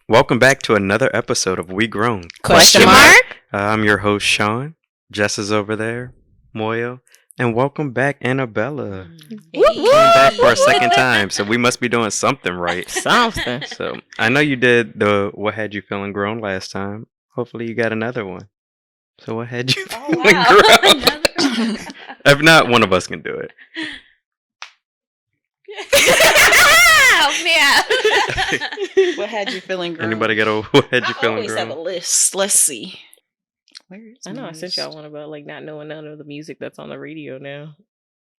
Welcome back to another episode of We Grown. Question mark? I'm your host, Sean. Jess is over there, Moyo. And welcome back, Annabella. Whoop, Came back for a second time, so we must be doing something right. Something. So I know you did the What Had You Feeling Grown last time. Hopefully you got another one. So what had you feeling grown? If not, one of us can do it. Oh, man. What had you feeling grown? Anybody got a What Had You I Feeling always Grown? have a list. Let's see. Where is I know my I sent list? y'all one about like not knowing none of the music that's on the radio now.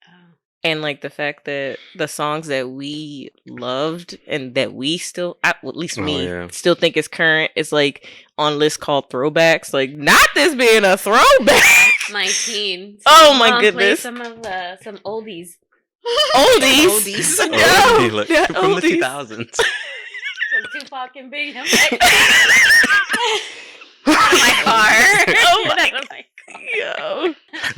Oh. And like the fact that the songs that we loved and that we still, well, at least me, still think is current, is like on lists called throwbacks. Like, not this being a throwback. My teen. Oh my Play goodness. some oldies. Oldies. Oh, No, like, not from the oldies. 2000s. Some Tupac and Big. I'm like, out of my car. Oh my Out of my car. Yo.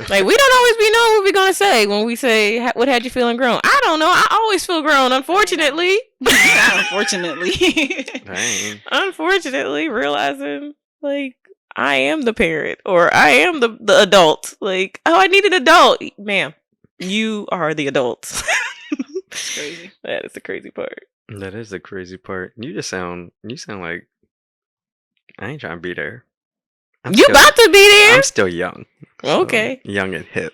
Like, we don't always be knowing what we're going to say when we say, what had you feeling grown? I don't know. I always feel grown, unfortunately. Unfortunately. Dang. Unfortunately, realizing, like, I am the parent or I am the adult. Like, oh, I need an adult. Ma'am, you are the adult. It's crazy. That is the crazy part. That is the crazy part. You sound like I ain't trying to be there. You about to be there? I'm still young. So Okay. young and hip.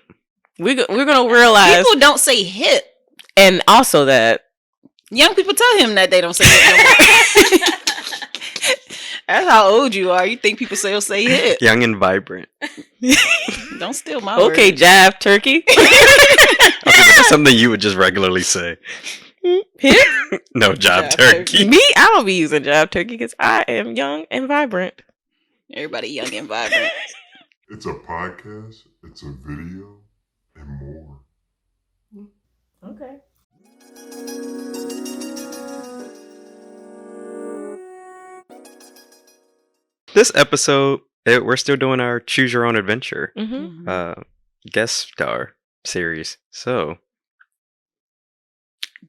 We're going to realize. People don't say hip. And also that. Young people tell him that they don't say hip no more. That's how old you are. You think people still say hip. Young and vibrant. Don't steal my Okay, words. jive turkey. Okay, but that's something you would just regularly say. Hip? No, job Jive turkey. Me, I don't be using jive turkey because I am young and vibrant. Everybody young and vibrant. It's a podcast, it's a video, and more. Okay. This episode, we're still doing our Choose Your Own Adventure Mm-hmm. guest star series. So,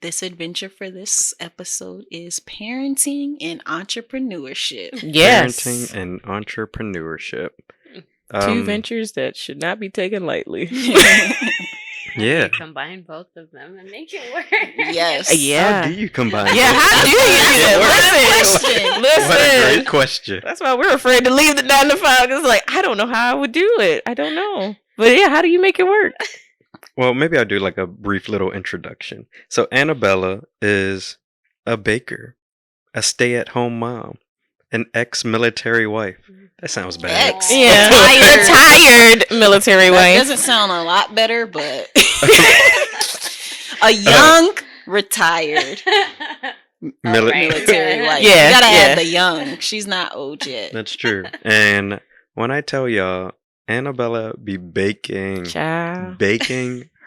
This adventure for this episode is parenting and entrepreneurship. Yes. parenting and entrepreneurship. Two ventures that should not be taken lightly. Yeah. You combine both of them and make it work. Yes. Yeah. How do you combine? Yeah, both? how do you? Yeah, Listen. What a great Listen. question. That's why we're afraid to leave the 9 to 5. Because, like, I don't know how I would do it. I don't know. But yeah, how do you make it work? Well, maybe I'll do like a brief little introduction. So Annabella is a baker, a stay-at-home mom, an ex-military wife. That sounds bad. Ex. Yeah. Retired. Retired military That wife. doesn't sound a lot better, but a young retired military wife. Yeah, You gotta yeah. add the young. She's not old yet. That's true. And when I tell y'all, Annabella be baking Child.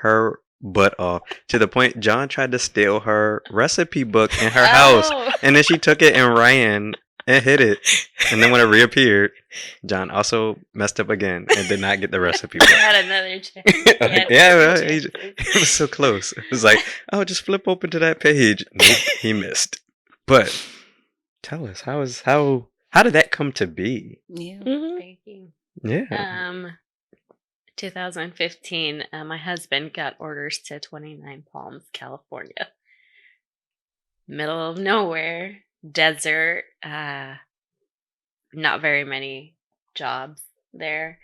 her butt off to the point John tried to steal her recipe book in her house, and then she took it and ran and hid it. And then when it reappeared, John also messed up again and did not get the recipe book. Had another chance. Yeah, well, it was so close. It was like, oh, just flip open to that page. Nope, he missed. But tell us, how did that come to be? Yeah. Mhm. Baking. Yeah. 2015, my husband got orders to 29 Palms, California. Middle of nowhere, desert, not very many jobs there.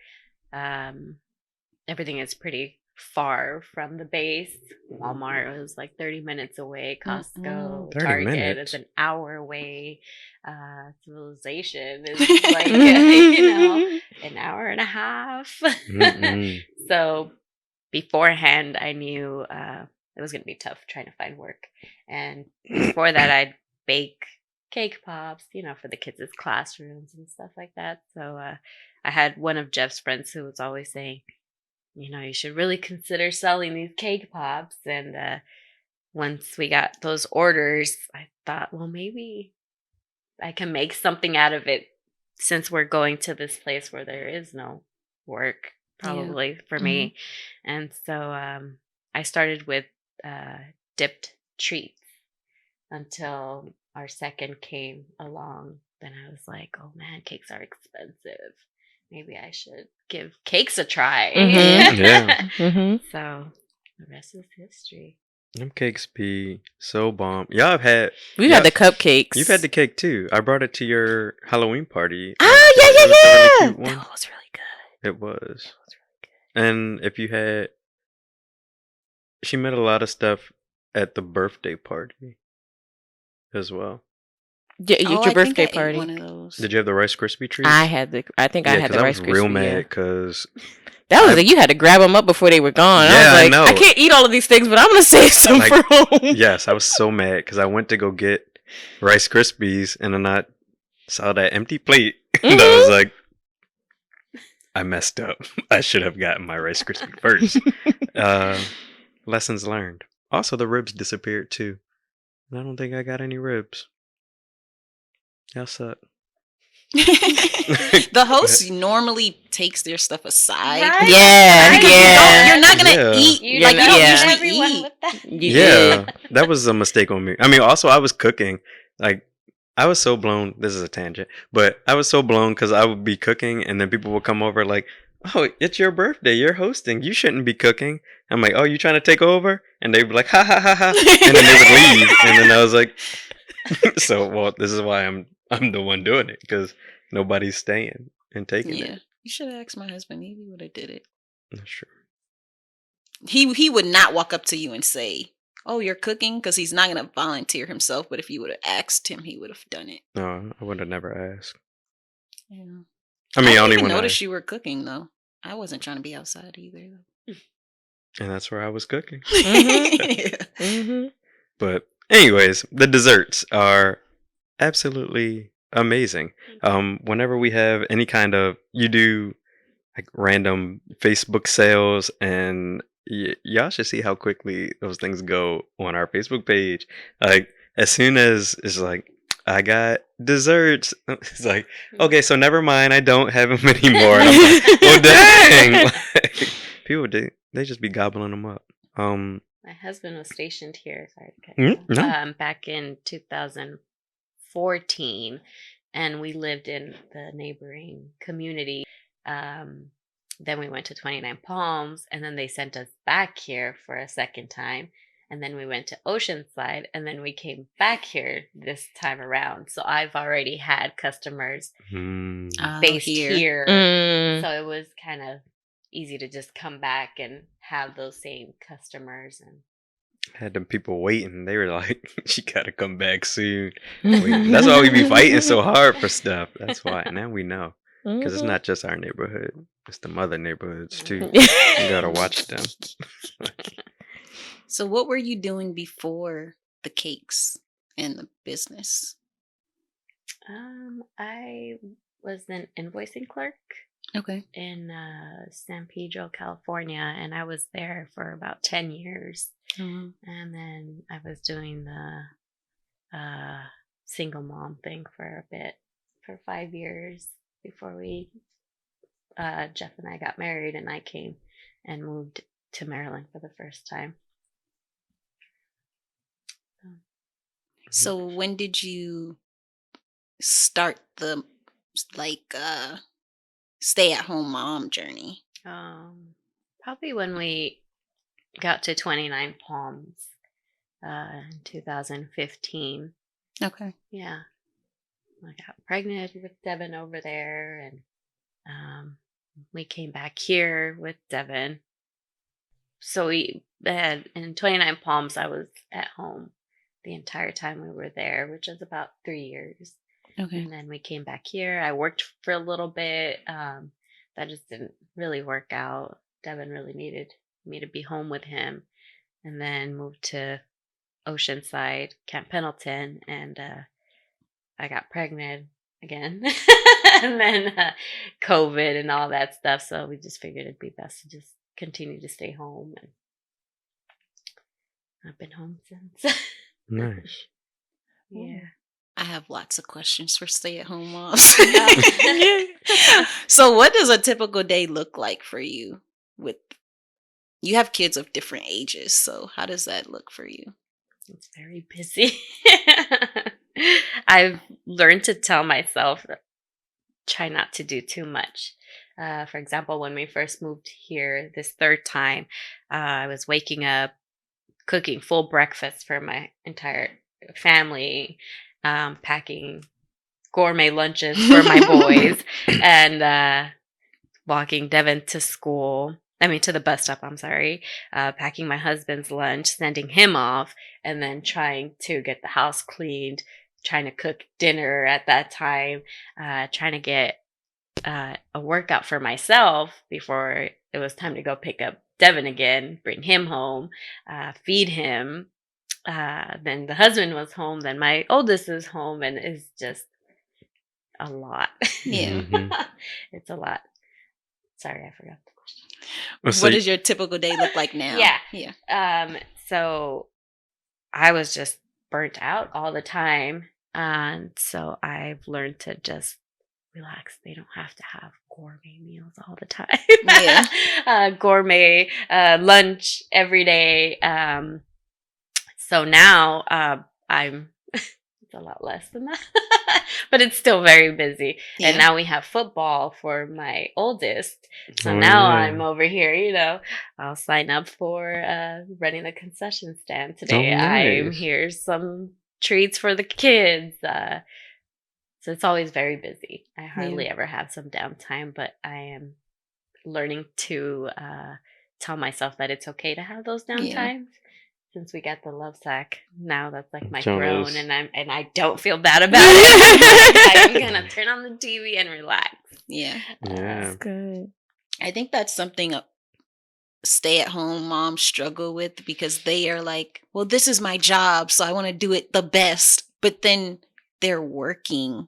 Everything is pretty far from the base. Walmart was like 30 minutes away. Costco, 30 Target minutes? is an hour away. Civilization is like, an hour and a half. Mm-mm. So beforehand, I knew it was going to be tough trying to find work. And before that, I'd bake cake pops, for the kids' classrooms and stuff like that. So I had one of Jeff's friends who was always saying, you should really consider selling these cake pops. And once we got those orders, I thought, well, maybe I can make something out of it since we're going to this place where there is no work, probably for me. And so I started with dipped treats until our second came along, then I was like, oh man, cakes are expensive. Maybe I should give cakes a try. Mhm. Yeah. Mhm. So the rest is history. Them cakes be so bomb. Y'all have had. We've y'all- had the cupcakes. You've had the cake too. I brought it to your Halloween party. Ah, It was a really yeah. cute one. That was really good. It was. And if you had, she made a lot of stuff at the birthday party as well. Yeah, Oh, your I think birthday I ate party. one of those. Did you have the Rice Krispie treats? I had the. I think I had the I Rice was real Krispie, mad yeah. because That was you had to grab them up before they were gone. Yeah, I was I like, know. I can't eat all of these things, but I'm gonna save some Like, for home. yes, I was so mad because I went to go get Rice Krispies and then I saw that empty plate and I was like, I messed up. I should have gotten my Rice Krispie first. Lessons learned. Also, the ribs disappeared too. And I don't think I got any ribs. Y'all suck. The host normally takes their stuff aside. Right? Yeah, Right? yeah. You're not gonna Yeah. eat. You Like, know, you don't yeah. usually everyone eat. with that. Yeah, that was a mistake on me. I mean, also I was cooking. Like, I was so blown. This is a tangent, but I was so blown because I would be cooking, and then people would come over like, "Oh, it's your birthday. You're hosting. You shouldn't be cooking." I'm like, "Oh, you trying to take over?" And they'd be like, "Ha ha ha ha," and then they would leave, and then I was like, "So, well, this is why I'm the one doing it because nobody's staying and taking Yeah, it." you should have asked my husband. He would have did it. That's true. He would not walk up to you and say, "Oh, you're cooking," because he's not gonna volunteer himself. But if you would have asked him, he would have done it. No, I would have never asked. Yeah. I mean, I only didn't when even I, notice you were cooking though. I wasn't trying to be outside either. and that's where I was cooking. Yeah. Mm-hmm. But anyways, the desserts are absolutely amazing. Whenever we have any kind of, you do like random Facebook sales, and y'all should see how quickly those things go on our Facebook page. Like as soon as it's like, I got desserts, it's like, okay, so never mind, I don't have them anymore. And I'm like, well, dang, like, people they just be gobbling them up. My husband was stationed here. Sorry to cut Mm, you off. no. Back in 2014, and we lived in the neighboring community. Then we went to 29 Palms, and then they sent us back here for a second time. And then we went to Oceanside, and then we came back here this time around. So I've already had customers based here. Mm. So it was kind of easy to just come back and have those same customers. And Had them people waiting. They were like, she gotta come back soon. That's why we be fighting so hard for stuff. That's why. Now we know. Because it's not just our neighborhood. It's the other neighborhoods too. You gotta watch them. So what were you doing before the cakes and the business? I was an invoicing clerk Okay. in San Pedro, California, and I was there for about 10 years. Mhm. And then I was doing the single mom thing for a bit, for 5 years before Jeff and I got married, and I came and moved to Maryland for the first time. So when did you start the stay-at-home mom journey? Probably when we got to 29 Palms in 2015. Okay. Yeah. I got pregnant with Devin over there, and we came back here with Devin. So we had, in 29 Palms, I was at home the entire time we were there, which was about 3 years. Okay. And then we came back here. I worked for a little bit. That just didn't really work out. Devin really needed me to be home with him. And then moved to Oceanside, Camp Pendleton, and I got pregnant again. And then COVID and all that stuff. So we just figured it'd be best to just continue to stay home. And I've been home since. Nice. Yeah. I have lots of questions for stay-at-home moms. So what does a typical day look like for you? You have kids of different ages, so how does that look for you? It's very busy. I've learned to tell myself, try not to do too much. For example, when we first moved here this third time, I was waking up, cooking full breakfast for my entire family, packing gourmet lunches for my boys, and walking Devin to school. I mean, to the bus stop, I'm sorry. Packing my husband's lunch, sending him off, and then trying to get the house cleaned, trying to cook dinner at that time, trying to get a workout for myself before it was time to go pick up Devin again, bring him home, feed him. Then the husband was home. Then my oldest is home, and it's just a lot. Yeah. It's a lot. Sorry, I forgot the question. Well, so What does your typical day look like now? Yeah. So I was just burnt out all the time. And so I've learned to just relax. They don't have to have gourmet meals all the time. Yeah. Gourmet lunch every day. So now I'm it's a lot less than that. But it's still very busy. Yeah. And now we have football for my oldest. So now I'm over here, I'll sign up for running the concession stand today. nice. I'm here some treats for the kids. So it's always very busy. I hardly ever have some downtime, but I am learning to tell myself that it's okay to have those downtimes. Since we got the love sack, now that's like my Grwn, and I don't feel bad about it. I'm gonna turn on the TV and relax. Yeah. That's good. I think that's something stay-at-home moms struggle with, because they are like, well, this is my job, so I want to do it the best. But then they're working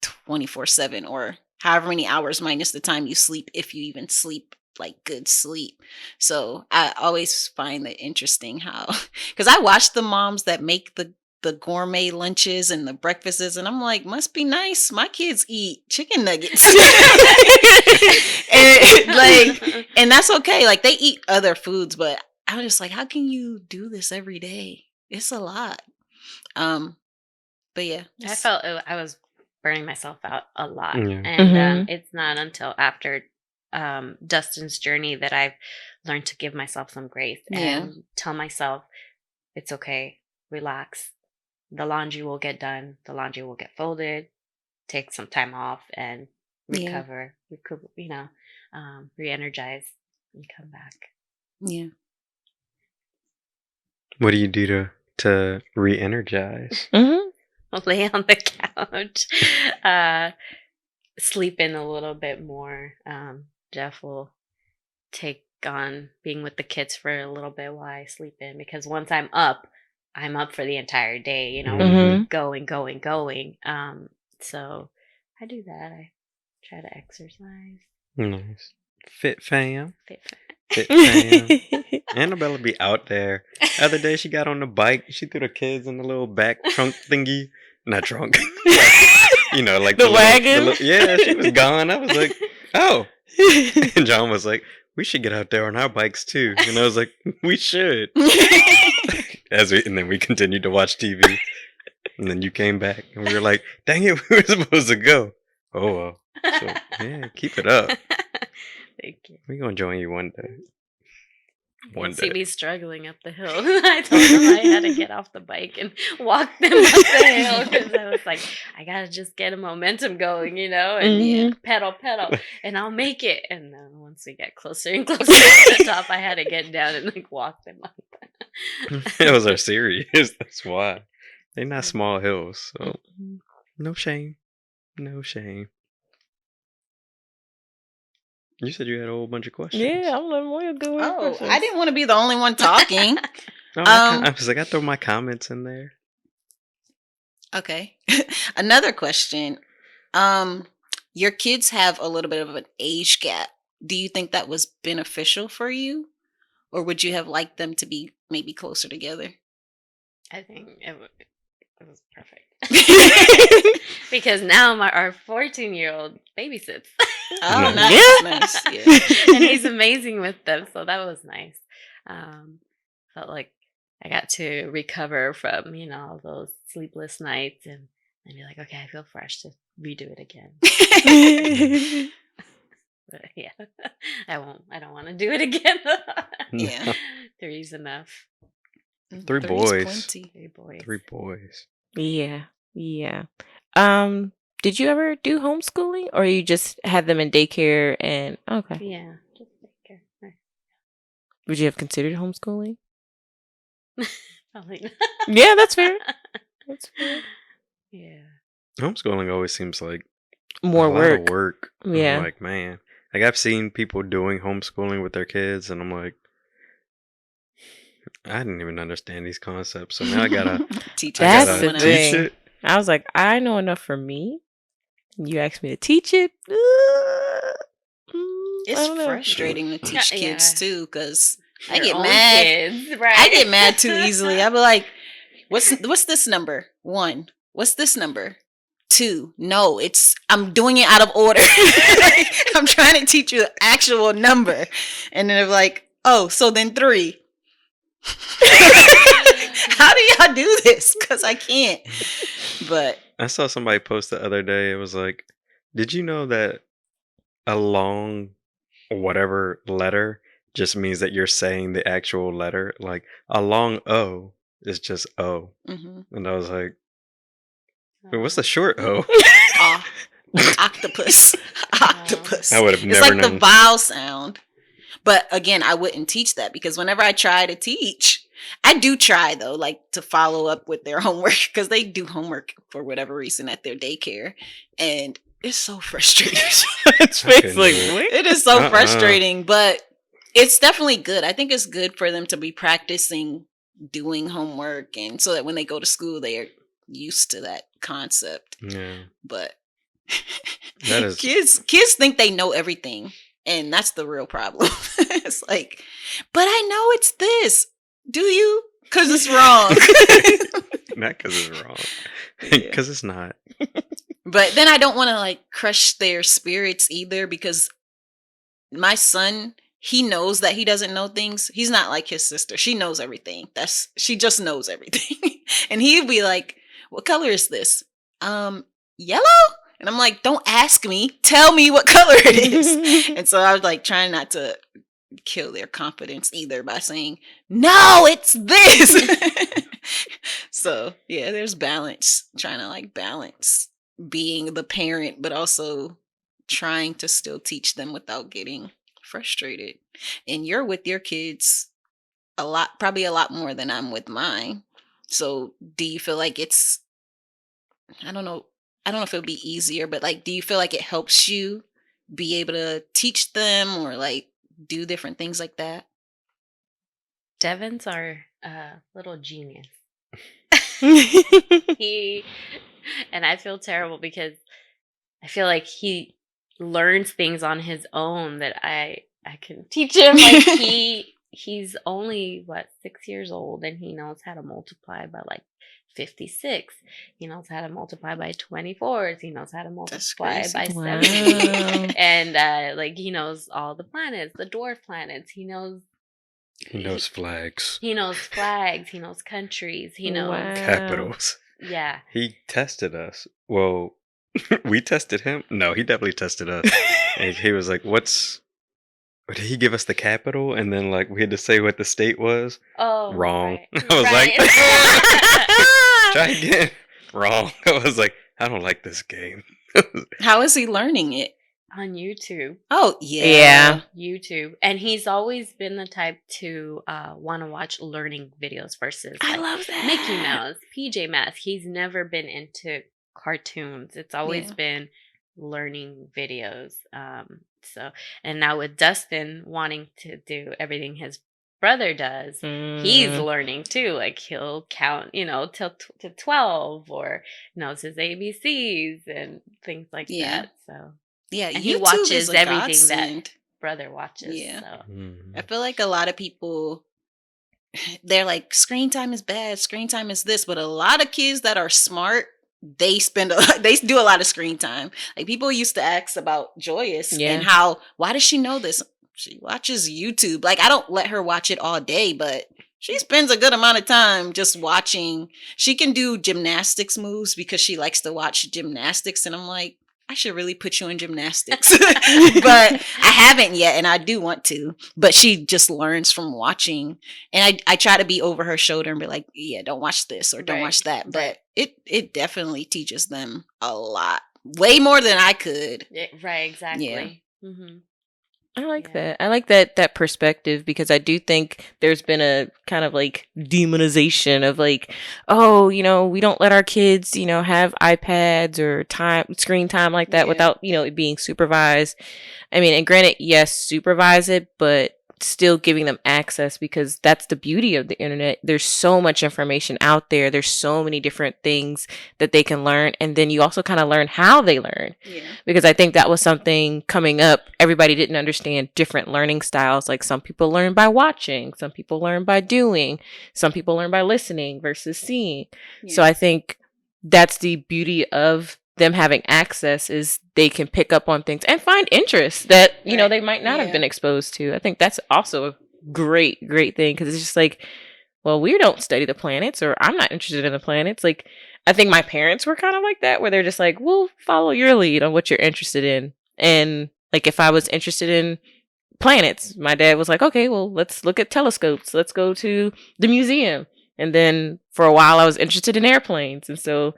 24/7 or however many hours minus the time you sleep, if you even sleep like good sleep. So I always find it interesting how, because I watch the moms that make the gourmet lunches and the breakfasts, and I'm like, must be nice. My kids eat chicken nuggets. and that's okay. Like, they eat other foods, but I'm just like, how can you do this every day? It's a lot. But yeah, I felt I was burning myself out a lot. Yeah. And it's not until after Dustin's journey that I've learned to give myself some grace and tell myself it's okay, relax. The laundry will get done. The laundry will get folded. Take some time off and recover. Re-energize and come back. Yeah. What do you do to re-energize? Lay on the couch, sleep in a little bit more. Jeff will take on being with the kids for a little bit while I sleep in, because once I'm up for the entire day, going. So I do that. I try to exercise. Nice. Fit fam. Fit fam. Fit fam. Annabella be out there. The other day she got on the bike. She threw the kids in the little back trunk thingy. Not trunk. Like the wagon. Yeah, she was gone. I was like, oh. And John was like, we should get out there on our bikes too. And I was like, we should. And then we continued to watch TV. And then you came back and we were like, dang it, we were supposed to go. Oh well. So yeah, keep it up. Thank you. We're gonna join you one day. One day. See me struggling up the hill. I told them I had to get off the bike and walk them up the hill, because I was like, I gotta just get a momentum going, and pedal, and I'll make it. And then once we get closer and closer to the top, I had to get down and walk them up. It was our series. That's why. They're not small hills, so no shame. No shame. You said you had a whole bunch of questions. Yeah, I'm letting Moya go. Oh, I didn't want to be the only one talking. I was like, I throw my comments in there. Okay. Another question. Your kids have a little bit of an age gap. Do you think that was beneficial for you? Or would you have liked them to be maybe closer together? I think it was perfect. Because now our 14-year-old babysits. Oh, nice. Yeah. And he's amazing with them, so that was nice. Felt like I got to recover from, all those sleepless nights and be like, okay, I feel fresh to redo it again. But yeah, I don't want to do it again. Yeah. 3's enough. 3 Three's boys. plenty. 3 boys. 3 boys. Yeah. Did you ever do homeschooling, or you just had them in daycare and okay? Yeah, just daycare. Would you have considered homeschooling? Probably not. Yeah, that's fair. That's fair. Yeah. Homeschooling always seems like More a lot work. of work. Yeah. I'm like, man. Like, I've seen people doing homeschooling with their kids, and I'm like, I didn't even understand these concepts. So now I gotta teach That's gotta the someone teach thing. it. I was like, I know enough for me. You asked me to teach it. I It's don't know. frustrating to teach kids too, because I Your get own mad. Kids, right? I get mad too easily. I'll be like, what's this number? 1. What's this number? 2. No, I'm doing it out of order. I'm trying to teach you the actual number. And then they're like, oh, so then 3. How do y'all do this? Because I can't. But I saw somebody post the other day. It was like, did you know that a long whatever letter just means that you're saying the actual letter? Like a long O is just O. And I was like, wait, what's the short O? like octopus. Octopus. I would have It's never like known. the vowel sound. But again, I wouldn't teach that, because whenever I try to teach, I do try though, like to follow up with their homework, because they do homework for whatever reason at their daycare. And it's so frustrating. It's I couldn't like, do it. what? It is so frustrating, but it's definitely good. I think it's good for them to be practicing doing homework, and so that when they go to school, they are used to that concept. Yeah. But That is- kids think they know everything, and that's the real problem. It's like, but I know it's this. Do you? Because it's wrong. Not because it's wrong. Yeah. Because it's not. But then I don't want to like crush their spirits either, because my son, he knows that he doesn't know things. He's not like his sister. She knows everything. She just knows everything. And he'd be like, what color is this? Yellow? And I'm like, don't ask me. Tell me what color it is. And so I was like trying not to kill their confidence either by saying, no, it's this. So yeah, there's balance. Trying to like balance being the parent, but also trying to still teach them without getting frustrated. And you're with your kids probably a lot more than I'm with mine. So do you feel like I don't know if it would be easier, but like, do you feel like it helps you be able to teach them or like do different things like that? Devin's our little genius. And I feel terrible because I feel like he learns things on his own that I can teach him. Like he's only 6 years old, and he knows how to multiply by like 56. He knows how to multiply by 24s. He knows how to multiply by 70. And like he knows all the planets, the dwarf planets. He knows flags. He knows flags. He knows countries. He knows capitals. Yeah. He tested us. Well, we tested him. No, he definitely tested us. And he was like, did he give us the capital? And then like we had to say what the state was. Oh, wrong. Right. I was like, try again. Wrong. I was like, I don't like this game. How is he learning it? on YouTube. Oh, yeah. YouTube. And he's always been the type to want to watch learning videos versus I love that. Mickey Mouse, PJ Masks. He's never been into cartoons. It's always been learning videos. So, and now with Dustin wanting to do everything his brother does, he's learning too. Like he'll count, till to 12, or knows his ABCs and things like that. So yeah, and he watches everything that brother watches. Yeah, so. I feel like a lot of people, they're like, screen time is bad, screen time is this, but a lot of kids that are smart, they do a lot of screen time. Like people used to ask about Joyous and why does she know this? She watches YouTube. Like I don't let her watch it all day, but She spends a good amount of time just watching. She can do gymnastics moves because she likes to watch gymnastics. And I'm like, I should really put you in gymnastics. But I haven't yet, and I do want to. But she just learns from watching. And I try to be over her shoulder and be like, yeah, don't watch this or don't watch that. But it definitely teaches them a lot. Way more than I could. Right, exactly. Yeah. Mm-hmm. I like that. I like that perspective because I do think there's been a kind of like demonization of like, oh, we don't let our kids, have iPads or screen time like that without, it being supervised. I mean, and granted, yes, supervise it, but still giving them access because that's the beauty of the internet. There's so much information out there. There's so many different things that they can learn. And then you also kind of learn how they learn. Yeah. Because I think that was something coming up. Everybody didn't understand different learning styles. Like some people learn by watching, some people learn by doing, some people learn by listening versus seeing. Yeah. So I think that's the beauty of them having access is they can pick up on things and find interests that, they might not have been exposed to. I think that's also a great thing because it's just like, well, we don't study the planets or I'm not interested in the planets. Like, I think my parents were kind of like that where they're just like, we'll follow your lead on what you're interested in. And like, if I was interested in planets, my dad was like, okay, well, let's look at telescopes. Let's go to the museum. And then for a while I was interested in airplanes. And so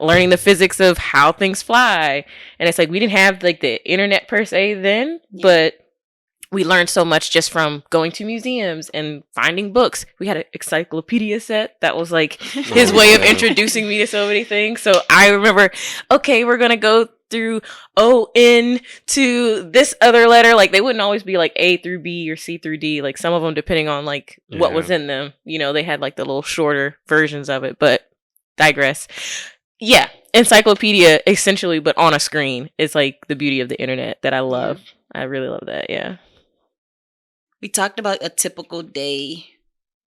learning the physics of how things fly. And it's like, we didn't have like the internet per se then, but we learned so much just from going to museums and finding books. We had an Encyclopedia set that was like his way of introducing me to so many things. So I remember, okay, we're going to go through O-N to this other letter. Like they wouldn't always be like A through B or C through D. Like some of them, depending on like what was in them, they had like the little shorter versions of it, but digress. Yeah, Encyclopedia essentially, but on a screen is like the beauty of the internet that I love. I really love that. Yeah. We talked about a typical day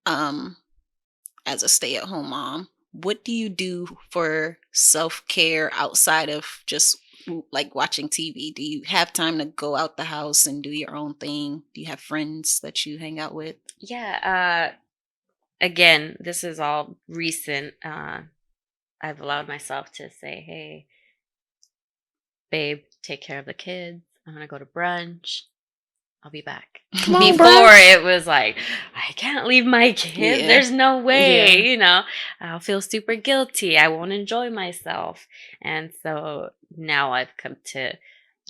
as a stay-at-home mom. What do you do for self-care outside of just like watching TV? Do you have time to go out the house and do your own thing? Do you have friends that you hang out with? Yeah. Again, this is all recent. I've allowed myself to say, hey, babe, take care of the kids. I'm going to go to brunch. I'll be back. Before it was like, I can't leave my kids. There's no way, I'll feel super guilty. I won't enjoy myself. And so now I've come to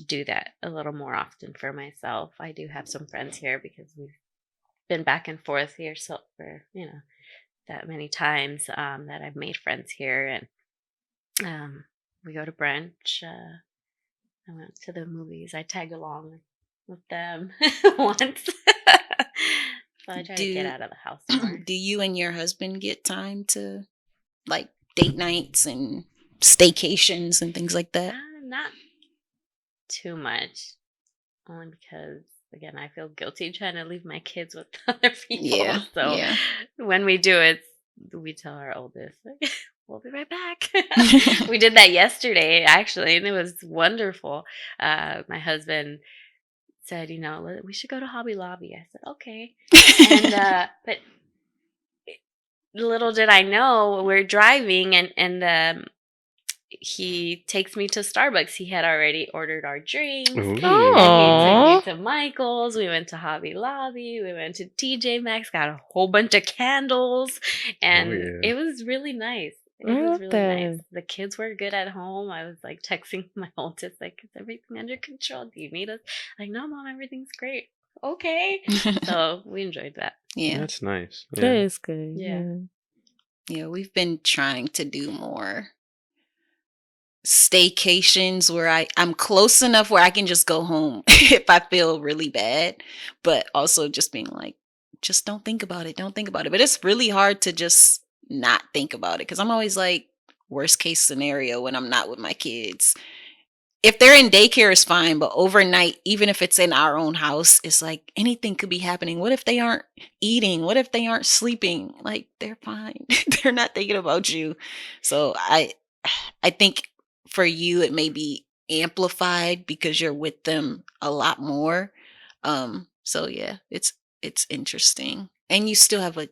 do that a little more often for myself. I do have some friends here because we've been back and forth here for, that many times that I've made friends here, and we go to brunch. I went to the movies. I tagged along with them once. So I try to get out of the house more. Do you and your husband get time to like date nights and staycations and things like that? Not too much, only because again, I feel guilty trying to leave my kids with other people. So when we do it, we tell our oldest, we'll be right back. We did that yesterday, actually, and it was wonderful. My husband said, we should go to Hobby Lobby. I said, okay. And but little did I know, we're driving, and he takes me to Starbucks. He had already ordered our drinks. And he took me to Michael's. We went to Hobby Lobby. We went to TJ Maxx, got a whole bunch of candles. And it was really nice. It was really nice. The kids were good at home. I was like texting my oldest, like, is everything under control? Do you need us? Like, no, Mom, everything's great. Okay. So we enjoyed that. Yeah. That's nice. Yeah. That is good. Yeah, we've been trying to do more staycations where I'm close enough where I can just go home if I feel really bad, but also just being like, just don't think about it. Don't think about it. But it's really hard to just not think about it because I'm always like, worst case scenario when I'm not with my kids. If they're in daycare, it's fine, but overnight, even if it's in our own house, it's like anything could be happening. What if they aren't eating? What if they aren't sleeping? Like, they're fine. They're not thinking about you. So I think for you, it may be amplified because you're with them a lot more. So yeah, it's interesting. and you still have a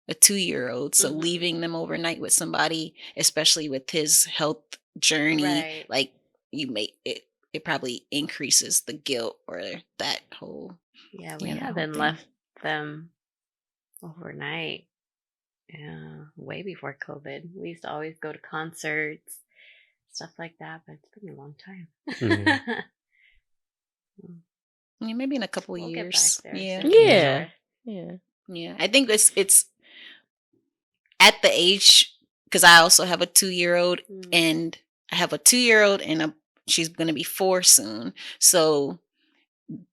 2-year-old, so leaving them overnight with somebody, especially with his health journey, like you make it probably increases the guilt or that whole we haven't left them overnight way before COVID. We used to always go to concerts, stuff like that, but it's been a long time. Maybe in a couple of years. Yeah. I think it's at the age, because I also have a 2-year-old, and I have a 2-year-old, and she's going to be 4 soon. So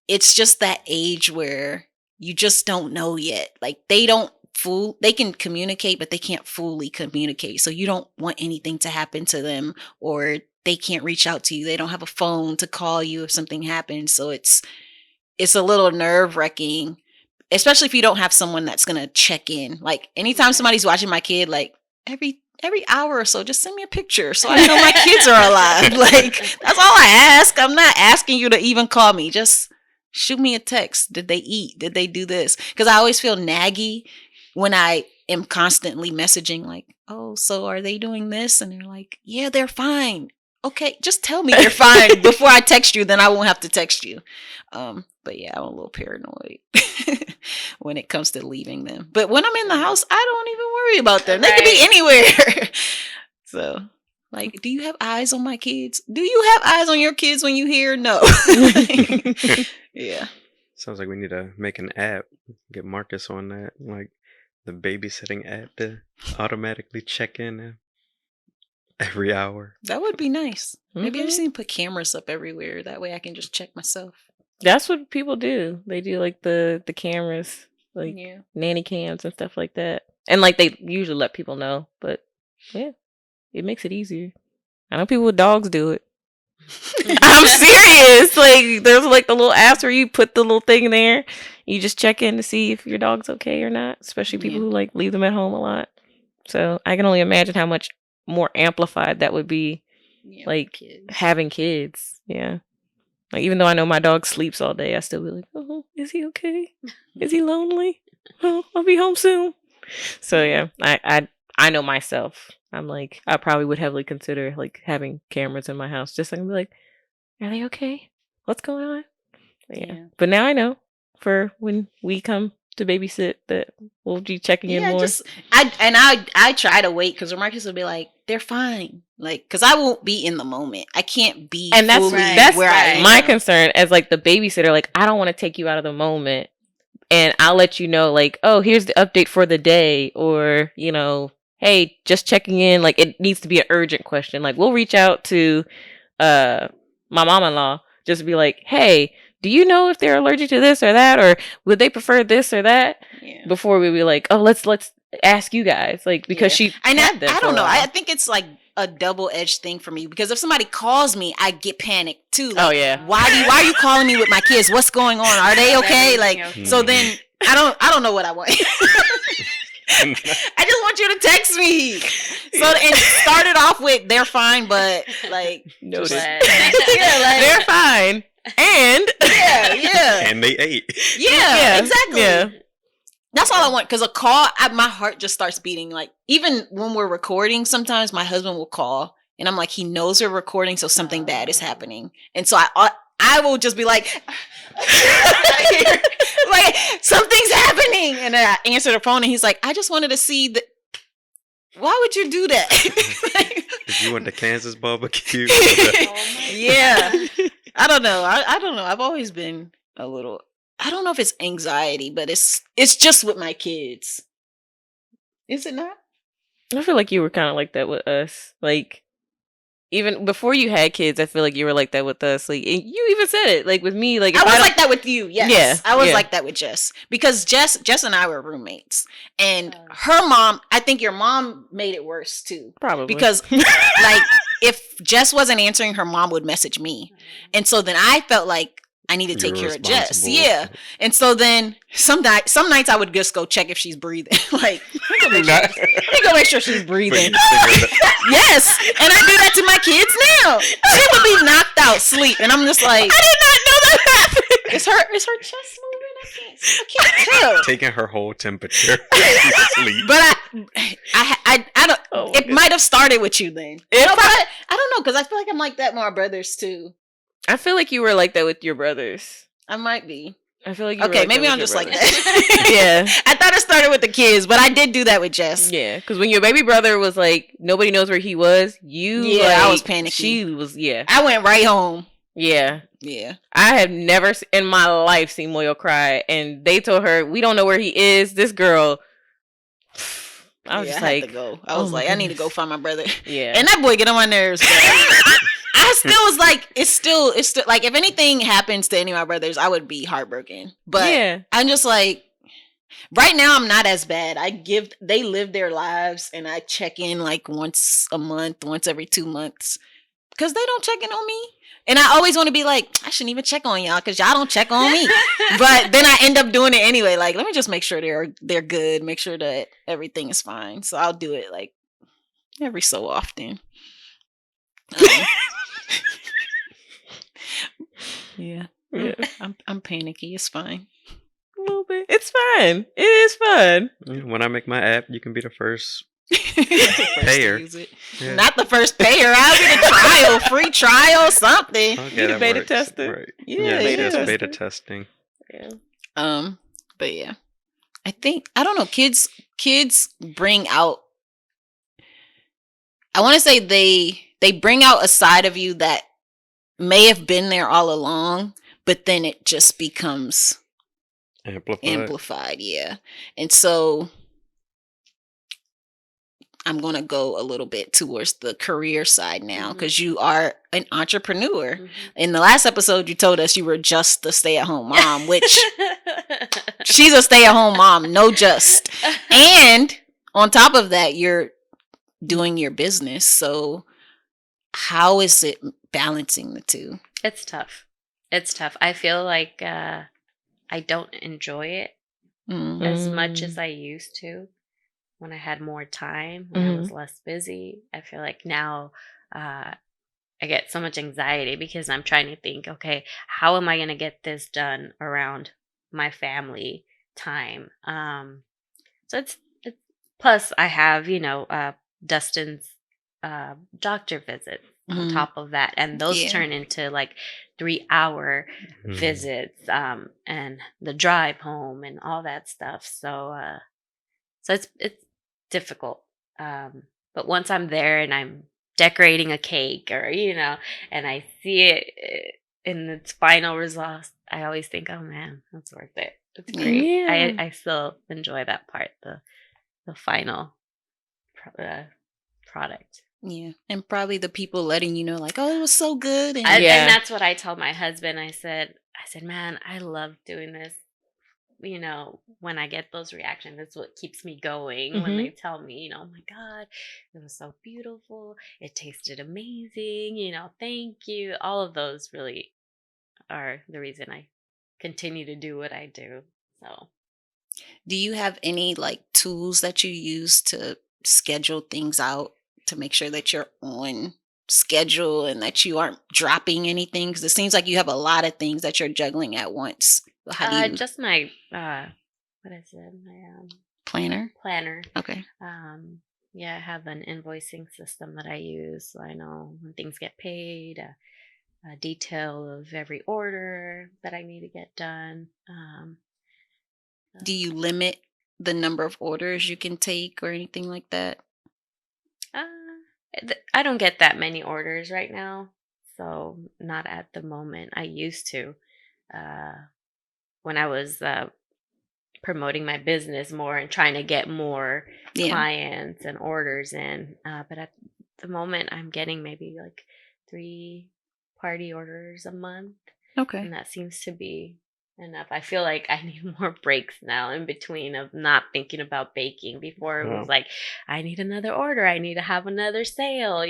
it's just that age where you just don't know yet. Like they can communicate, but they can't fully communicate. So you don't want anything to happen to them, or they can't reach out to you. They don't have a phone to call you if something happens. So it's a little nerve-wracking, especially if you don't have someone that's going to check in. Like anytime somebody's watching my kid, like every hour or so, just send me a picture so I know my kids are alive. Like that's all I ask. I'm not asking you to even call me. Just shoot me a text. Did they eat? Did they do this? Because I always feel naggy when I am constantly messaging like, oh, so are they doing this? And they're like, yeah, they're fine. Okay, just tell me they're fine before I text you, then I won't have to text you. But yeah, I'm a little paranoid when it comes to leaving them. But when I'm in the house, I don't even worry about them. They can be anywhere. So, like, do you have eyes on my kids? Do you have eyes on your kids when you hear? No. Yeah. Sounds like we need to make an app. Get Marcus on that. Like the babysitting app to automatically check in every hour. That would be nice. Maybe I just need to put cameras up everywhere. That way I can just check myself. That's what people do. They do like the cameras, like nanny cams and stuff like that. And like they usually let people know, but yeah, it makes it easier. I know people with dogs do it. I'm serious. Like there's like the little apps where you put the little thing there. You just check in to see if your dog's okay or not, especially people who like leave them at home a lot. So I can only imagine how much more amplified that would be, like having kids. Yeah. Like even though I know my dog sleeps all day, I still be like, oh, is he okay? Is he lonely? Oh, I'll be home soon. So yeah, I know myself. I'm like, I probably would heavily consider like having cameras in my house just so I can be like, are they okay? What's going on? Yeah. But now I know for when we come to babysit that we'll be checking in more. I try to wait because Marcus will be like, they're fine. Like, because I won't be in the moment. I can't be and that's where I am. My concern as like the babysitter. Like, I don't want to take you out of the moment, and I'll let you know like, oh, here's the update for the day, or you know, hey, just checking in. Like, it needs to be an urgent question. Like, we'll reach out to my mom-in-law just to be like, hey, do you know if they're allergic to this or that, or would they prefer this or that? Yeah. Before we be like, oh, let's ask you guys, like, because she. I don't know. I think it's like a double-edged thing for me because if somebody calls me, I get panicked too. Like, oh yeah. Why are you calling me with my kids? What's going on? Are they okay? Like, so then I don't know what I want. I just want you to text me. So and start it off with they're fine, but like notice. They're fine. And and they ate. Yeah, exactly. Yeah. That's all I want. Because a call, my heart just starts beating. Like even when we're recording, sometimes my husband will call, and I'm like, he knows we're recording, so something bad is happening, and so I will just be like, like something's happening, and then I answer the phone, and he's like, I just wanted to see that. Why would you do that? Did you want the Kansas barbecue? Yeah. I don't know. I don't know. I've always been a little, I don't know if it's anxiety, but it's just with my kids. Is it not? I feel like you were kind of like that with us. Like, even before you had kids, I feel like you were like that with us. Like, and you even said it. Like with me, like I was like that with you. Yes. Yeah, I was like that with Jess because Jess and I were roommates, and her mom. I think your mom made it worse too. Probably because like if Jess wasn't answering, her mom would message me, and so then I felt like I need to take care of Jess. Yeah, and so then some nights I would just go check if she's breathing. Like, let me go make sure she's breathing. Yes, and I do that to my kids now. She would be knocked out sleep, and I'm just like, I did not know that happened. Is her chest moving? I can't I can't tell. Taking her whole temperature. Sleep. But I don't. Oh, it might have started with you then. It No, but I don't know, because I feel like I'm like that with my brothers too. I feel like you were like that with your brothers. I might be. I feel like you were Okay, like maybe that I'm with just your like brothers. that. Yeah. I thought it started with the kids, but I did do that with Jess. Yeah, because when your baby brother was like, nobody knows where he was, I was panicking. She was, I went right home. Yeah. Yeah. I have never in my life seen Moyo cry, and they told her, we don't know where he is. This girl, I was just had like, to go. I was like, I need to go find my brother. Yeah. And that boy get on my nerves. I still was like, it's still like, if anything happens to any of my brothers, I would be heartbroken. But yeah. I'm just like, right now I'm not as bad. They live their lives, and I check in like once a month, once every 2 months, because they don't check in on me. And I always want to be like, I shouldn't even check on y'all because y'all don't check on me. But then I end up doing it anyway. Like, let me just make sure they're good, make sure that everything is fine. So I'll do it like every so often. Yeah. I'm panicky. It's fine. A little bit. It's fun. It is fun. When I make my app, you can be the first Payer. payer. Yeah. Not the first payer. I'll get a trial, free trial, something. Okay, You the beta tester. Right. Yeah, Yes, beta beta tester. testing. Yeah. But yeah, I don't know. Kids bring out. I want to say they bring out a side of you that may have been there all along, but then it just becomes amplified. Yeah, and so I'm going to go a little bit towards the career side now, because you are an entrepreneur. Mm-hmm. In the last episode, you told us you were just the stay-at-home mom, which she's a stay-at-home mom, no just. And on top of that, you're doing your business. So how is it balancing the two? It's tough. I feel like I don't enjoy it as much as I used to. When I had more time, when I was less busy. I feel like now I get so much anxiety because I'm trying to think, okay, how am I going to get this done around my family time? So it's plus I have, Dustin's doctor visits on top of that. And those turn into like 3-hour visits and the drive home and all that stuff. So it's difficult. But once I'm there and I'm decorating a cake or, and I see it in its final results, I always think, oh man, that's worth it. It's great. Yeah. I still enjoy that part, the final product. Yeah. And probably the people letting you know, like, oh, it was so good. And that's what I told my husband. I said, man, I love doing this. When I get those reactions, that's what keeps me going. When they tell me, oh my God, it was so beautiful. It tasted amazing. Thank you. All of those really are the reason I continue to do what I do. So, do you have any like tools that you use to schedule things out to make sure that you're on schedule and that you aren't dropping anything? Because it seems like you have a lot of things that you're juggling at once. How do you... just my what is it? My planner. Okay. Yeah, I have an invoicing system that I use, so I know when things get paid, a detail of every order that I need to get done. Do you limit the number of orders you can take or anything like that? I don't get that many orders right now, so not at the moment. I used to. When I was promoting my business more and trying to get more clients and orders in. But at the moment, I'm getting maybe like 3 party orders a month. Okay. And that seems to be enough. I feel like I need more breaks now in between of not thinking about baking. Before it was like, I need another order. I need to have another sale,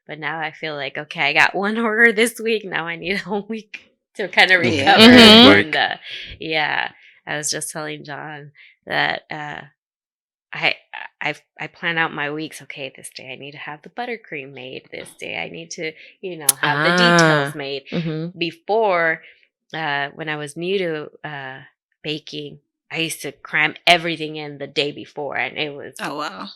But now I feel like, okay, I got 1 order this week. Now I need a whole week to kind of recover. And I was just telling John that I plan out my weeks. Okay, this day I need to have the buttercream made. This day I need to, have the details made. Before, when I was new to baking, I used to cram everything in the day before, and it was Oh wow.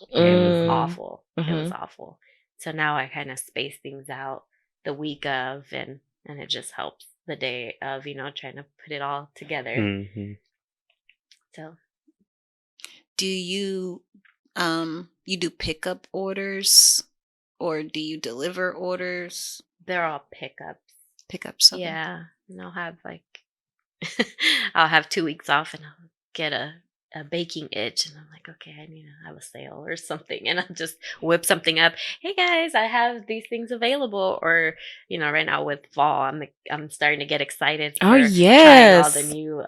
awful. Mm-hmm. It was awful. So now I kind of space things out the week of, and it just helps the day of, trying to put it all together. Mm-hmm. So, do you do pickup orders or do you deliver orders? they're all pickups. Pickups. Okay. Yeah, and I'll have I'll have 2 weeks off, and I'll get a baking itch, and I'm like, okay, I need to have a sale or something, and I'll just whip something up. Hey guys, I have these things available. Or right now with fall, I'm starting to get excited for trying all the new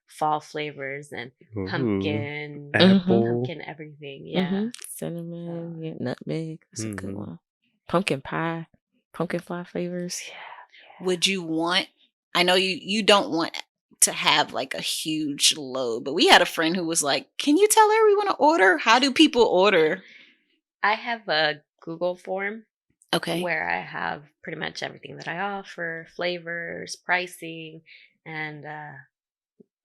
fall flavors and pumpkin, apple, pumpkin everything. Yeah, cinnamon, nutmeg. That's a good one. Pumpkin pie, pumpkin fly flavors. Yeah. Would you want? I know you don't want to have like a huge load, but we had a friend who was like, "Can you tell everyone to order? How do people order?" I have a Google form. Okay. Where I have pretty much everything that I offer, flavors, pricing, and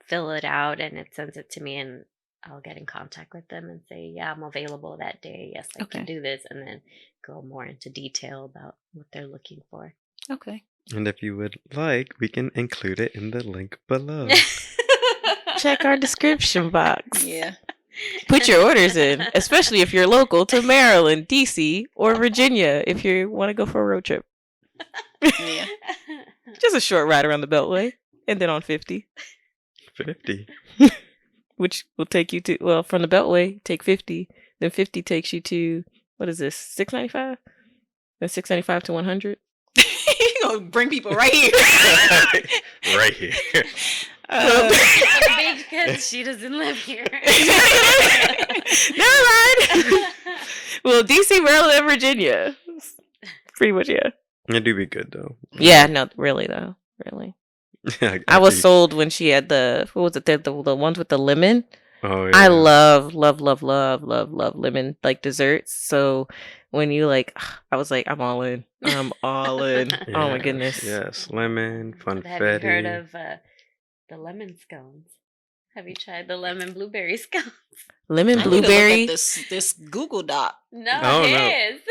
fill it out, and it sends it to me, and I'll get in contact with them and say, yeah, I'm available that day. Yes, I can do this, and then go more into detail about what they're looking for. Okay. And if you would like, we can include it in the link below. Check our description box. Yeah. Put your orders in, especially if you're local to Maryland, DC, or Virginia if you want to go for a road trip. Yeah. Just a short ride around the Beltway and then on 50. 50. Which will take you to, well, from the Beltway, take 50. Then 50 takes you to, what is this, 695? Then 695 to 100? You're going to bring people right here. Right here. Because she doesn't live here. Never mind. Well, DC, Maryland, and Virginia. Pretty much, yeah. It do be good, though. Yeah, no, really, though. Really. I was sold when she had what was it, the ones with the lemon. Oh, yeah. I love lemon, like, desserts. So when you, I was like, I'm all in. I'm all in. Yeah. Oh, my goodness. Yes, lemon, funfetti. Have you heard of the lemon scones? Have you tried the lemon blueberry scones? Lemon I need to look blueberry. at this Google Doc. No, it is.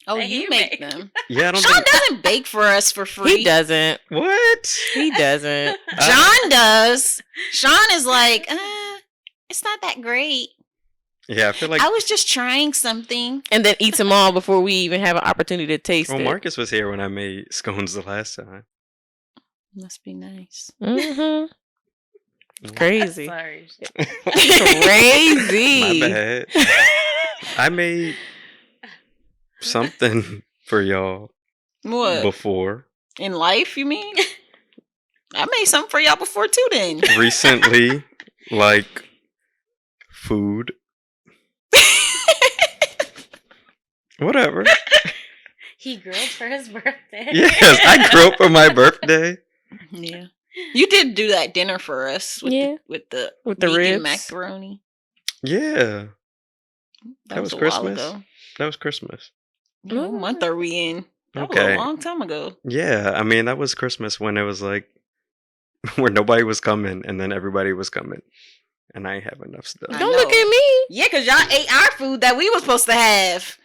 Oh, That you make them. Yeah, I don't Sean think... doesn't bake for us for free. He doesn't. What? He doesn't. John does. Sean is like, it's not that great. Yeah, I feel like... I was just trying something. And then eats them all before we even have an opportunity to taste it. Marcus was here when I made scones the last time. Must be nice. Mm-hmm. Crazy. Sorry. Crazy. My bad. I made something for y'all What? before. In life, you mean? I made something for y'all before too then. Recently, like food. Whatever. He grilled for his birthday. Yes, I grilled for my birthday. Yeah. You did do that dinner for us with the vegan ribs. Macaroni. Yeah. That was was a Christmas. while ago. That was Christmas. What month are we in? That was Okay. a long time ago. Yeah, I mean, that was Christmas when it was like, where nobody was coming and then everybody was coming. And I ain't have enough stuff. I Don't know. look at me. Yeah, because y'all ate our food that we were supposed to have.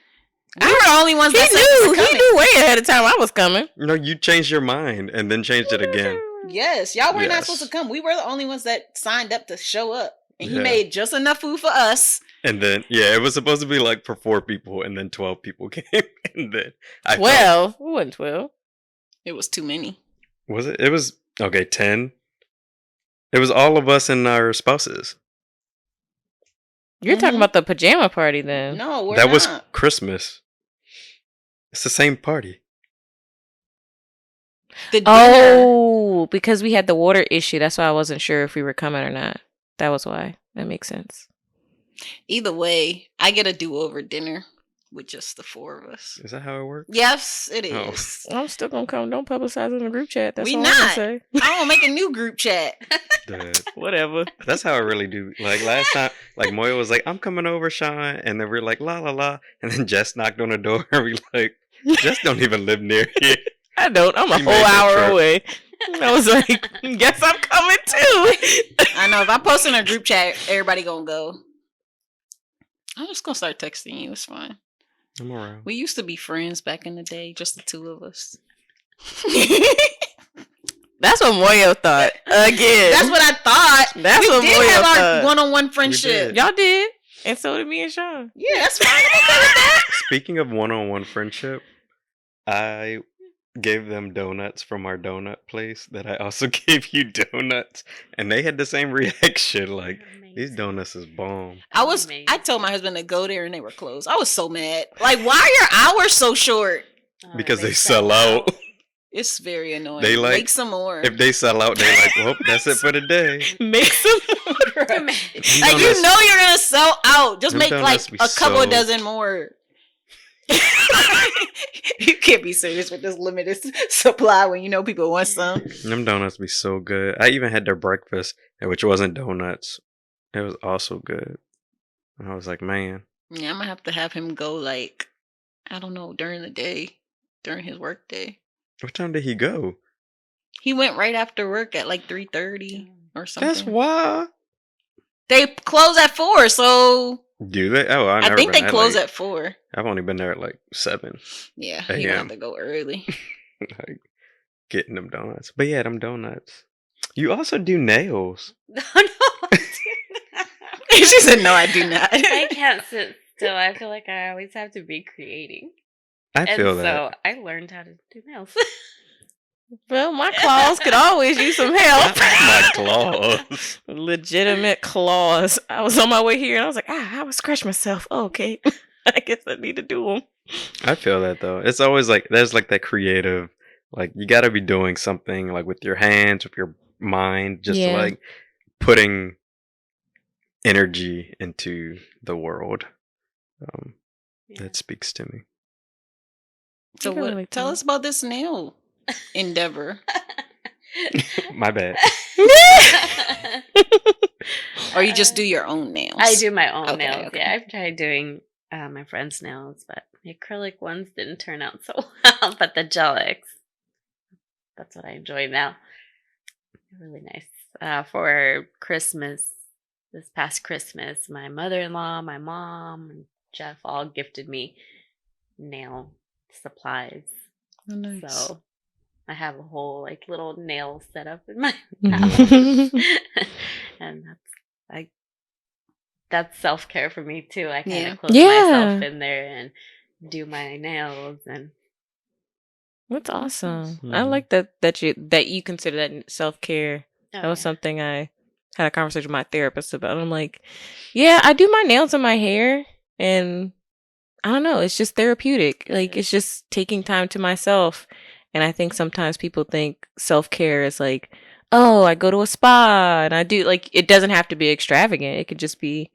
We were the only ones that said He was coming. knew way ahead of time I was coming. No, you changed your mind and then changed it again. Yes, y'all were not Yes. supposed to come. We were the only ones that signed up to show up. And he Yeah. made just enough food for us. And then, yeah, it was supposed to be like for 4 people, and then 12 people came. And then I 12. We wasn't 12. It was too many. was it? It was, okay, 10. It was all of us and our spouses. You're talking about the pajama party then. No, we're That not. was Christmas. It's the same party. The dinner. Oh, because we had the water issue. That's why I wasn't sure if we were coming or not. That was why. That makes sense. Either way, I get a do-over dinner with just the 4 of us. Is that how it works? Yes, it Oh. is. I'm still gonna come. Don't publicize in the group chat. That's We all not. I'm gonna say. I don't make a new group chat. Dad. Whatever. That's how I really do. Like last time, like Moya was like, "I'm coming over, Sean," and then we're like, "La la la," and then Jess knocked on the door, and we like, "Jess don't even live near here." I don't. I'm a She whole made that hour trip. away. I was like, guess I'm coming too. I know if I post in a group chat, everybody gonna go. I'm just gonna start texting you. It's fine. I'm around. We used to be friends back in the day, just the two of us. That's what Moyo thought. Again. That's what I thought. That's we what did Moyo have our thought. one-on-one friendship. did. Y'all did. And so did me and Sean. Yeah, that's fine. I'm okay with that. Speaking of one-on-one friendship, I gave them donuts from our donut place that I also gave you donuts, and they had the same reaction. Like, these donuts is bomb. I told my husband to go there and they were closed. I was so mad. Like, why are your hours so short? Because they sell out. It's very annoying. They like- Make some more. If they sell out, they're like, well, that's it for the day. Make some Like, you know you're gonna sell out. Just Them make like donuts be a couple so- dozen more. You can't be serious with this limited supply when you know people want some. Them donuts be so good. I even had their breakfast, which wasn't donuts. It was also good. And I was like, man. Yeah, I'm gonna have him go like, I don't know, during the day, during his work day. What time did he go? He went right after work at like 3:30 or something. That's why. They close at 4, so Do they? Oh, I never think they been. close at 4. I've only been there at like 7. Yeah, you gonna have AM. to go early. Like, getting them donuts. But yeah, them donuts. You also do nails. No, I do She said, "No, I do not." I can't sit still. I feel like I always have to be creating. I feel and that. so I learned how to do nails. Well, my claws could always use some help. My claws. Legitimate claws. I was on my way here and I was like, I would scratch myself. Oh, okay. I guess I need to do them. I feel that though. It's always like there's like that creative, like you got to be doing something like with your hands, with your mind, just Yeah. like putting energy into the world. Yeah. That speaks to me. So I can what? relate to Tell that. us about this nail endeavor. My bad. Or you just do your own nails? I do my own Okay, nails. okay. Yeah, I've tried doing my friend's nails, but the acrylic ones didn't turn out so well. But the gelics, that's what I enjoy now. They're really nice. For Christmas, this past Christmas, my mother-in-law, my mom, and Jeff all gifted me nail supplies. Oh, nice. So I have a whole like little nail setup in my house. And that's self-care for me too. I kind of Yeah. close myself in there and do my nails and That's awesome. I Mhm. like that you consider that self-care. oh, That was yeah. something I had a conversation with my therapist about. I'm like, yeah, I do my nails and my hair, and I don't know, it's just therapeutic. Like, it's just taking time to myself. And I think sometimes people think self-care is like, oh, I go to a spa and I do, like, it doesn't have to be extravagant. It could just be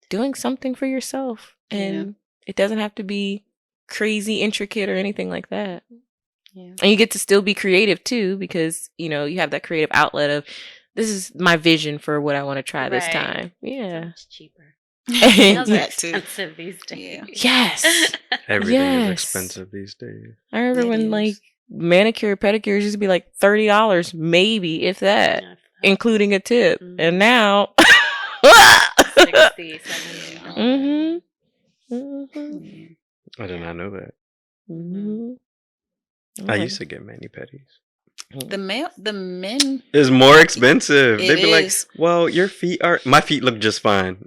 doing something for yourself. And it doesn't have to be crazy intricate or anything like that. Yeah. And you get to still be creative too, because you know you have that creative outlet of, this is my vision for what I want to try this Right. time. So Yeah. much cheaper. Nails are That too. expensive these days. Yes. Everything is Yes. expensive these days. I remember It when is. like manicure pedicures used to be like $30, maybe if that, Yeah, including a tip. Mhm. And now 60, 70. Mhm. Mhm. I did not know that. Mhm. I used to get mani-pedis. The men. It's more expensive. It They'd be like, is. well, your feet are... My feet look just fine.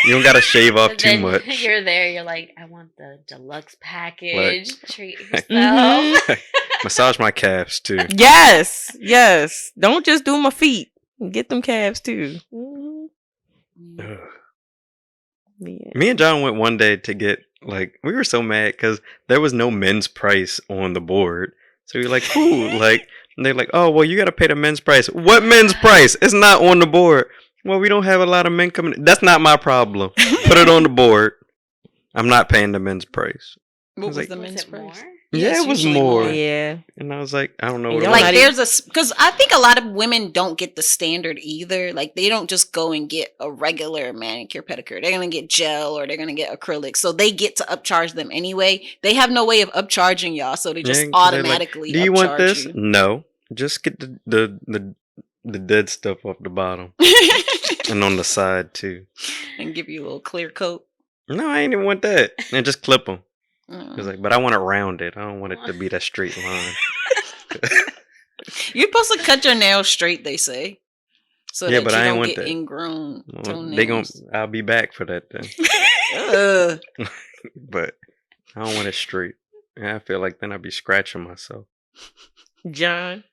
You don't got to shave off And too then much. You're there, you're like, I want the deluxe package. Treat yourself. Mhm. Massage my calves too. Yes. Yes. Don't just do my feet. Get them calves too. Mhm. Ugh. Yeah. Me and John went one day to get, like, we were so mad because there was no men's price on the board. So we were like, cool. Like, and they're like, oh, well, you got to pay the men's price. What men's price? It's not on the board. Well, we don't have a lot of men coming. That's not my problem. Put it on the board. I'm not paying the men's price. What was like- the Was men's it price? more? Yeah, it's it was usually more. Yeah. And I was like, I don't know. And What y'all it not was. Like even- there's because I think a lot of women don't get the standard either. Like they don't just go and get a regular manicure pedicure. They're gonna get gel or they're gonna get acrylic. So they get to upcharge them anyway. They have no way of upcharging y'all, so they just Yeah, 'cause they're like, automatically. do you want upcharge this? you. No. Just get the dead stuff off the bottom and on the side too. And give you a little clear coat. No, I ain't even want that. And just clip them. Mm. It's like, but I want it rounded. I don't want it to be that straight line. You're supposed to cut your nails straight, they say. So Yeah, that but you I ain't don't want get that. ingrown Well, toenails. I'll be back for that then. But I don't want it straight. Yeah, I feel like then I'd be scratching myself. John,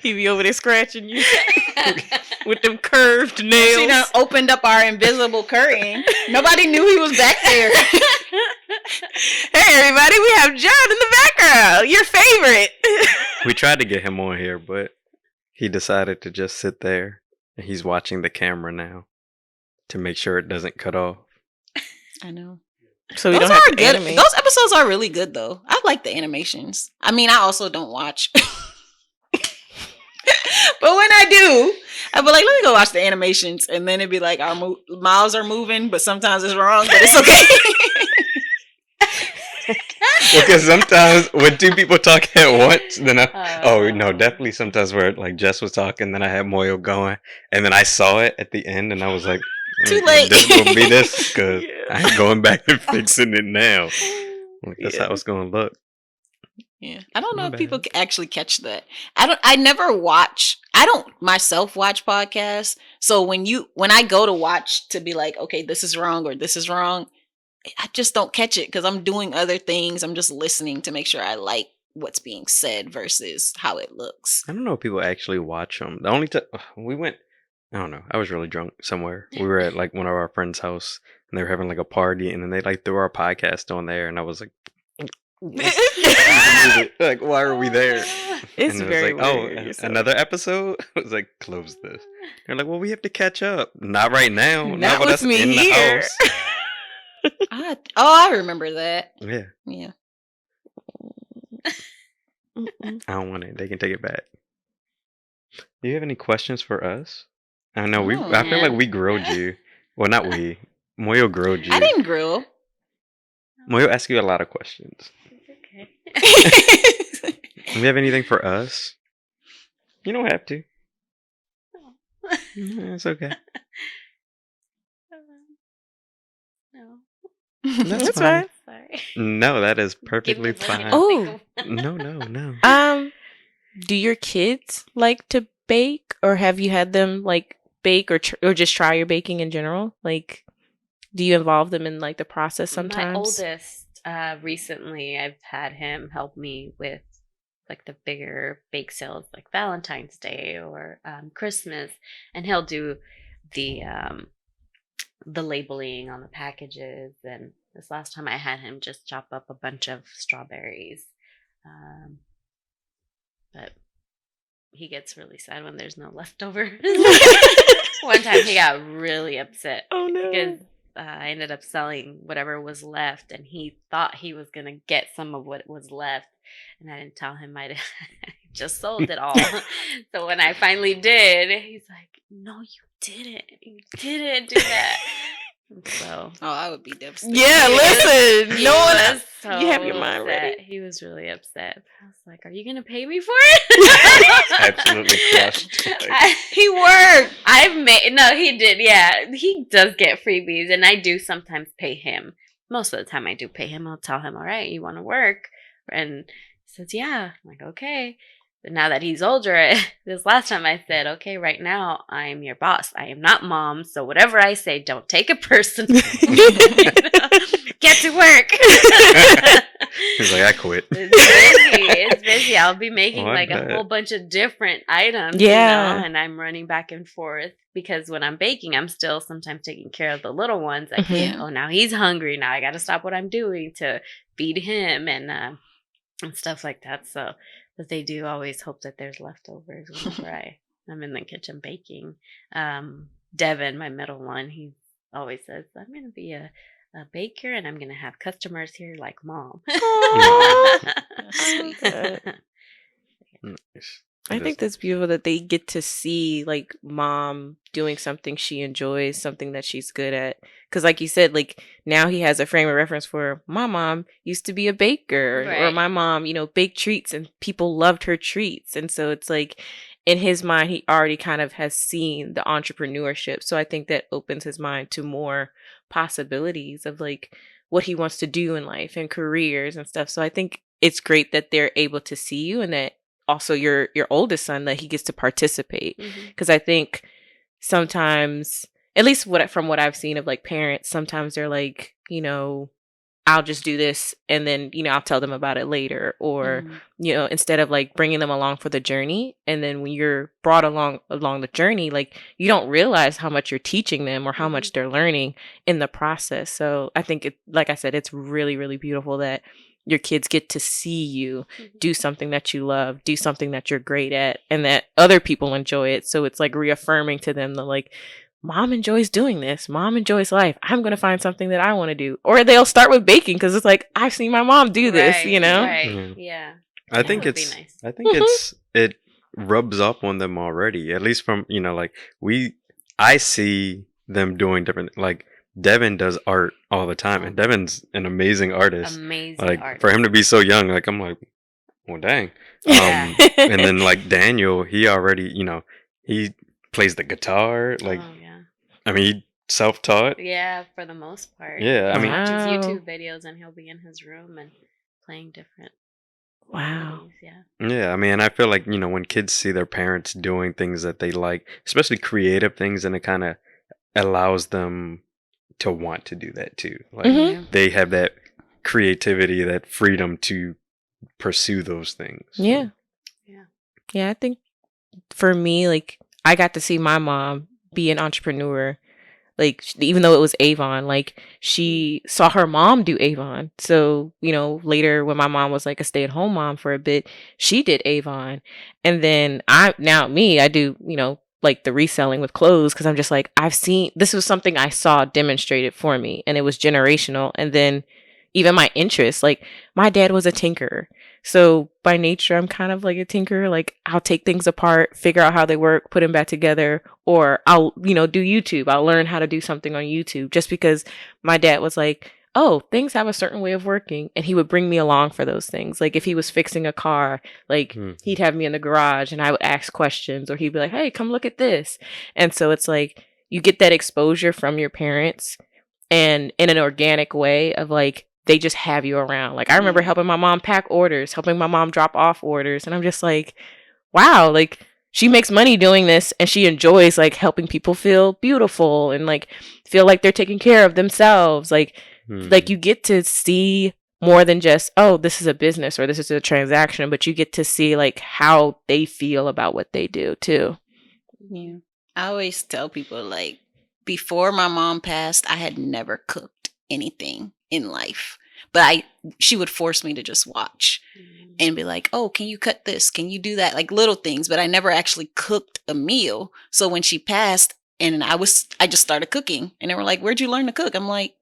he be over there scratching you with them curved nails. She done opened up our invisible curtain. Nobody knew he was back there. Hey, everybody, we have John in the background. Your favorite. We tried to get him on here, but he decided to just sit there. And he's watching the camera now to make sure it doesn't cut off. I know. So we Those don't have are to good. animate. Those episodes are really good, though. I like the animations. I mean, I also don't watch. But when I do, I'd be like, let me go watch the animations. And then it'd be like, our mouths are moving, but sometimes it's wrong, but it's okay. Because sometimes when two people talk at once, then definitely sometimes where like Jess was talking, then I had Moyo going, and then I saw it at the end, and I was like, Too late. This will be this because I ain't going back and fixing it now. Like, that's how it's gonna look. Yeah, I don't know My if bad. people actually catch that. I don't myself watch podcasts. So when I go to watch to be like, okay, this is wrong or this is wrong, I just don't catch it because I'm doing other things. I'm just listening to make sure I like what's being said versus how it looks. I don't know if people actually watch them. The only time we went, I don't know. I was really drunk somewhere. We were at like one of our friends' house, and they were having like a party, and then they like threw our podcast on there, and I was like, like, why are we there? It's And it was very like, weird. another episode? I was like, close this. They're like, well, we have to catch up. Not right now. Not with with us me in here. the house. I remember that. Yeah, Yeah. I don't want it. They can take it back. Do you have any questions for us? I know I feel like we grilled you. Well, not we. Moyo grilled you. I didn't grill. Moyo asked you a lot of questions. Okay. Do you have anything for us? You don't have to. No, it's okay. No. That's fine. Sorry. No, that is perfectly Give me a second fine. to Oh. think of- No. Do your kids like to bake, or have you had them like bake or just try your baking in general? Like, do you involve them in like the process sometimes? My oldest, recently, I've had him help me with like the bigger bake sales, like Valentine's Day or Christmas, and he'll do the labeling on the packages. And this last time, I had him just chop up a bunch of strawberries, but he gets really sad when there's no leftover. One time, he got really upset. Oh no! Because I ended up selling whatever was left, and he thought he was going to get some of what was left. And I didn't tell him I just sold it all. So when I finally did, he's like, no, you didn't. You didn't do that. So, I would be devastated. Yeah, listen. he No one. was so You have your mind upset. ready. He was really upset. I was like, are you going to pay me for it? Absolutely crushed. He worked. He did. Yeah, he does get freebies, and I do sometimes pay him. Most of the time I do pay him. I'll tell him, all right, you want to work? And he says, yeah. I'm like, okay. But now that he's older, this last time I said, okay, right now I'm your boss. I am not mom. So whatever I say, don't take it personally. Get to work. He's like, I quit. It's busy. I'll be making Oh, I like bet. a whole bunch of different items, Yeah. and I'm running back and forth because when I'm baking, I'm still sometimes taking care of the little ones. Like, Mhm. oh, now he's hungry. Now I got to stop what I'm doing to feed him and stuff like that. So, but they do always hope that there's leftovers whenever I'm in the kitchen baking. Devin, my middle one, he always says, I'm going to be a baker and I'm going to have customers here like mom. Aw. Nice. I think that's beautiful that they get to see like mom doing something she enjoys, something that she's good at. Because like you said, like now he has a frame of reference for my mom used to be a baker, or my mom, baked treats and people loved her treats. And so it's like in his mind, he already kind of has seen the entrepreneurship. So I think that opens his mind to more possibilities of like what he wants to do in life and careers and stuff. So I think it's great that they're able to see you, and that also your oldest son, that he gets to participate. Because I think sometimes, at least from what I've seen of like parents, sometimes they're like, I'll just do this and then, I'll tell them about it later. Or, instead of like bringing them along for the journey. And then when you're brought along the journey, like you don't realize how much you're teaching them or how much they're learning in the process. So I think like I said, it's really, really beautiful that your kids get to see you do something that you love, do something that you're great at, and that other people enjoy it. So it's like reaffirming to them that like, mom enjoys doing this. Mom enjoys life. I'm going to find something that I want to do. Or they'll start with baking because it's like, I've seen my mom do this, Right. Yeah. I think it rubs up on them already. At least from, I see them doing different, like Devin does art all the time, and Devin's an amazing artist. Artist. For him to be so young, like I'm like, well, dang. And then like Daniel, he already, he plays the guitar. Like, I mean, he self-taught. Yeah, for the most part. Yeah, I mean, watches YouTube videos and he'll be in his room and playing different. Wow. Yeah, I mean, I feel like when kids see their parents doing things that they like, especially creative things, and it kind of allows them to want to do that too. Like they have that creativity, that freedom to pursue those things. Yeah. I think for me, like I got to see my mom be an entrepreneur. Like even though it was Avon, like she saw her mom do Avon. So later when my mom was like a stay-at-home mom for a bit, she did Avon. And then I do like the reselling with clothes, because I'm just like, I've seen, this was something I saw demonstrated for me, and it was generational. And then even my interests, like my dad was a tinkerer. So by nature, I'm kind of like a tinkerer. Like I'll take things apart, figure out how they work, put them back together, or I'll, do YouTube. I'll learn how to do something on YouTube just because my dad was like, oh, things have a certain way of working. And he would bring me along for those things. Like if he was fixing a car, like he'd have me in the garage and I would ask questions, or he'd be like, hey, come look at this. And so it's like you get that exposure from your parents, and in an organic way of like, they just have you around. Like I remember helping my mom pack orders, helping my mom drop off orders. And I'm just like, wow, like she makes money doing this, and she enjoys like helping people feel beautiful and like feel like they're taking care of themselves. Like you get to see more than just, oh, this is a business or this is a transaction, but you get to see like how they feel about what they do too. Yeah. I always tell people like before my mom passed, I had never cooked anything in life, but she would force me to just watch and be like, oh, can you cut this? Can you do that? Like little things, but I never actually cooked a meal. So when she passed and I just started cooking, and they were like, where'd you learn to cook? I'm like,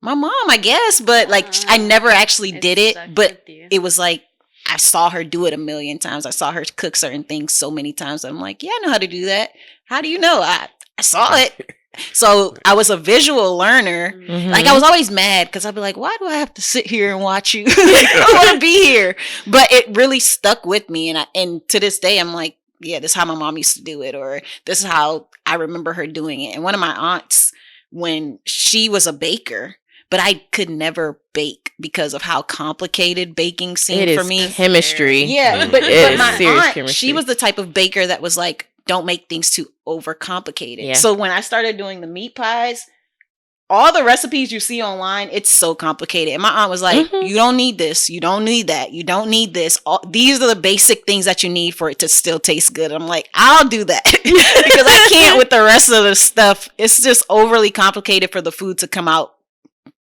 my mom, I guess, but like I never actually did it, but it was like I saw her do it a million times. I saw her cook certain things so many times. I'm like, yeah, I know how to do that. How do you know? I saw it. So I was a visual learner. Like I was always mad because I'd be like, why do I have to sit here and watch you? Like, I want to be here. But it really stuck with me. And to this day, I'm like, yeah, this is how my mom used to do it, or this is how I remember her doing it. And one of my aunts, when she was a baker, but I could never bake because of how complicated baking seemed for me. Chemistry. Yeah, but my aunt, chemistry. She was the type of baker that was like, don't make things too overcomplicated. Yeah. So when I started doing the meat pies, all the recipes you see online, it's so complicated. And my aunt was like, you don't need this. You don't need that. You don't need this. These are the basic things that you need for it to still taste good. I'm like, I'll do that because I can't with the rest of the stuff. It's just overly complicated for the food to come out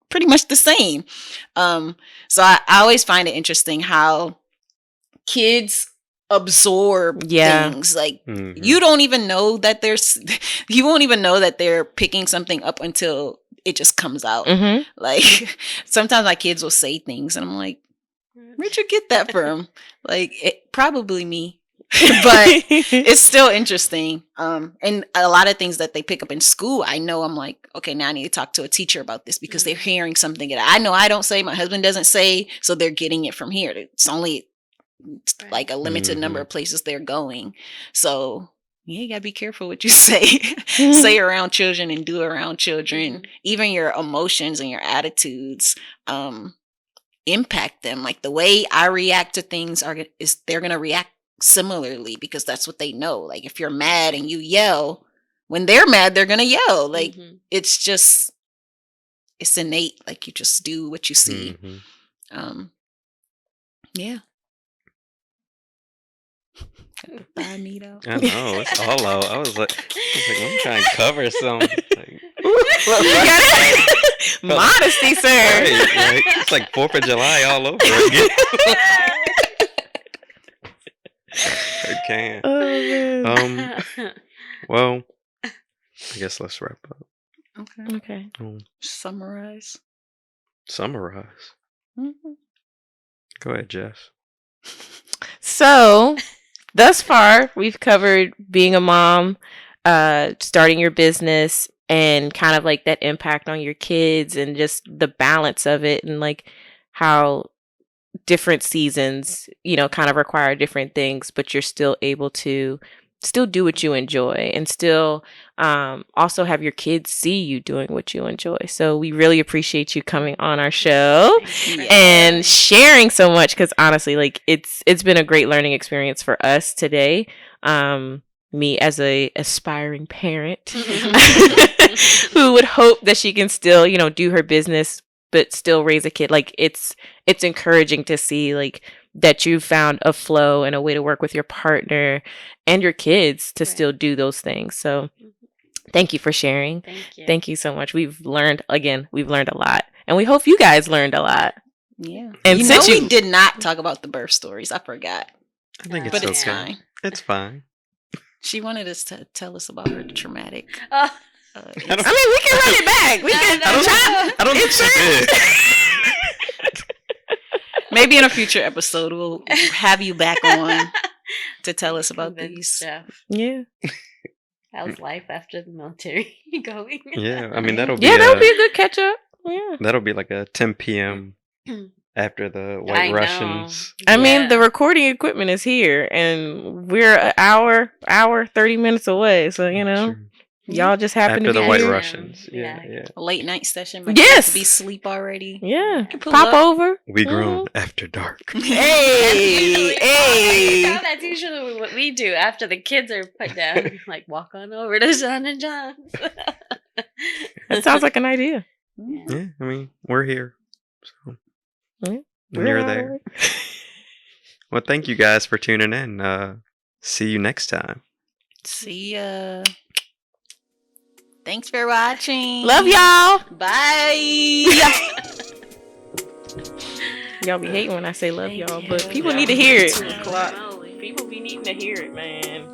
pretty much the same. So I always find it interesting how kids absorb things. Like you don't even know that you won't even know that they're picking something up until it just comes out. Like sometimes my kids will say things and I'm like, where'd you get that from? Like probably me. but it's still interesting. And a lot of things that they pick up in school, I know I'm like, okay, now I need to talk to a teacher about this because they're hearing something that I know I don't say, my husband doesn't say, so they're getting it from here. It's only like a limited number of places they're going. So yeah, you gotta be careful what you say around children and do around children. Even your emotions and your attitudes impact them. Like the way I react to things they're gonna react similarly because that's what they know. Like if you're mad and you yell, when they're mad, they're gonna yell. Like it's innate. Like you just do what you see. Yeah. Bye, Nito. I know, it's all out. I was like, I'm trying to cover some. Like, modesty, sir. Right, it's like 4th of July all over again. Okay. Well, I guess let's wrap up. Okay. Summarize. Go ahead, Jess. So, thus far, we've covered being a mom, starting your business, and kind of like that impact on your kids and just the balance of it and like how different seasons, kind of require different things, but you're still able to still do what you enjoy and still also have your kids see you doing what you enjoy. So we really appreciate you coming on our show and sharing so much because honestly, like it's been a great learning experience for us today. Me as a aspiring parent who would hope that she can still, do her business but still raise a kid. Like it's encouraging to see like that you found a flow and a way to work with your partner and your kids to still do those things. So thank you for sharing. Thank you so much. We've learned a lot and we hope you guys learned a lot. Yeah. And we did not talk about the birth stories. I forgot. I think it's but okay. It's fine. It's fine. She wanted us to tell us about her traumatic. I mean, we can run it back. I don't think she did. Maybe in a future episode we'll have you back on to tell us about these. Yeah. How's life after the military going? Yeah, I mean that'll be a good catch up. Yeah. That'll be like a 10 p.m. after the White Russians. I mean, the recording equipment is here, and we're an hour, 30 minutes away. So y'all just happen after to be the White here. Russians. Yeah. A late night session. Might be sleep already. Yeah, pop over. We Grwn after dark. Hey. That's usually what we do after the kids are put down. Like walk on over to Sean and John's. That sounds like an idea. Yeah, I mean we're here. So when we're you're there. Well, thank you guys for tuning in. See you next time. See ya. Thanks for watching. Love y'all. Bye. Y'all be hating when I say love y'all, but people need to hear it. People be needing to hear it, man.